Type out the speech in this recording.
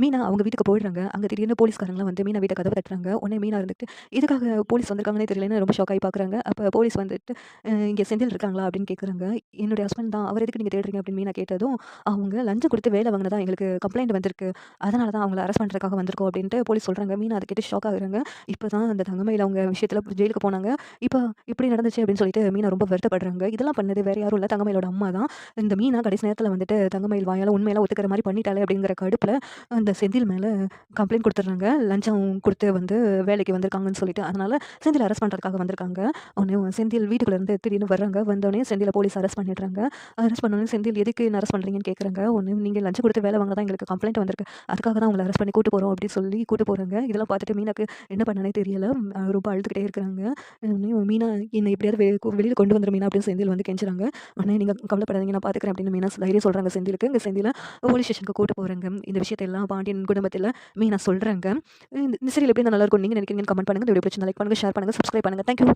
மீனா அவங்க வீட்டுக்கு போயிடுறாங்க. அங்க திடீர்னு போலீஸ்காரங்கலாம் வந்து மீனா வீட்டு கதவ தட்டுறாங்க. உடனே மீனா இருந்துட்டு, எதுக்காக போலீஸ் வந்திருக்காங்கன்னே தெரியலன்னு ரொம்ப ஷாக் ஆயி பார்க்குறாங்க. அப்ப போலீஸ் வந்துட்டு, இங்க செந்தில் இருக்காங்களா?" அப்படின்னு கேட்குறாங்க. "என்னுடைய ஹஸ்பண்ட் தான். அவர எதுக்கு நீங்க தேடுறீங்க?" அப்படின்னு மீனா கேட்டதும், "அவங்க லஞ்சம் குடுத்து வேலை வாங்குனதா எங்களுக்கு கம்ப்ளைண்ட் வந்திருக்கு. அதனால தான் அவங்கள அரெஸ்ட் பண்றதுக்காக வந்திருக்கோம்." அப்படின்ட்டு போலீஸ் சொல்றாங்க. மீனா அத கேட்டு ஷாக் ஆகுறாங்க. இப்பதான் அந்த தங்கமயில் அவங்க விஷயத்துல ஜெயிலுக்கு போனாங்க. இப்ப இப்படி நடந்துச்சு அப்படின்னு சொல்லிட்டு மீனா ரொம்ப வருத்தப்படுறாங்க. இதெல்லாம் பண்ணது வேற யாரும் இல்ல, தங்கமயிலோட அம்மா தான். இந்த மீனா கடைசி நேரத்துல வந்துட்டு தங்கமயில் வாயால உண்மையெல்லாம் ஒத்துக்கிற மாரி பண்ணிட்டாளே அப்படிங்கிற கடுப்புல அந்த செந்தில் மேல கம்ப்ளைண்ட் குடுத்துடுறாங்க. லஞ்சம் குடுத்து வந்து வேலைக்கு வந்திருக்காங்கன்னு சொல்லிட்டு. அதனால செந்தில அரெஸ்ட் பண்றதுக்காக வந்திருக்காங்க. உடனே செந்தில் வீட்டுக்குள்ள இருந்து திடீர்னு வர்றாங்க. வந்தோனே செந்தில போலீஸ் அரெஸ்ட் பண்ணிடுறாங்க. அரெஸ்ட் பண்ணோனே செந்தில் எதுக்கு என்ன அரெஸ்ட் பண்றீங்கன்னு கேட்குறாங்க. ஒண்ணு நீங்க லஞ்சம் குடுத்து வேலை வாங்குனதா எங்களுக்கு கம்ப்ளைண்ட் வந்திருக்கு. அதுக்காக தான் உங்கள அரெஸ்ட் பண்ணி கூட்டு போறோம் அப்படின்னு சொல்லி கூட்டு போறாங்க. இதெல்லாம் பார்த்துட்டு மீனாக்கு என்ன பண்ணனே தெரியல. ரொம்ப அழுதுகிட்டே இருக்கிறாங்க. உடனே மீனா என்ன எப்படியாவது வெளியில கொண்டு வந்துரு மீனா அப்படின்னு செந்தில் வந்து கெஞ்சுறாங்க. உடனே நீங்க கவலைப்படாதீங்க நான் பார்த்துக்கிறேன் அப்படின்னு மீனா தைரியம் சொல்றாங்க செந்திலுக்கு. இங்க செந்தில போலீஸ் ஸ்டேஷனுக்கு கூட்டு போறாங்க. இந்த விஷயத்த எல்லாம் பாண்டியன் குடும்பத்தில மீனா சொல்றாங்க. இந்த சீரியல் எப்படி நல்லா இருக்கும்னு நீங்க நினைக்கிறீங்கன்னு கமெண்ட் பண்ணுங்க. இந்த வீடியோ பிடிச்சிருந்தா லைக் பண்ணுங்க, ஷேர் பண்ணுங்க, சப்ஸ்கிரைப் பண்ணுங்க. Thank you.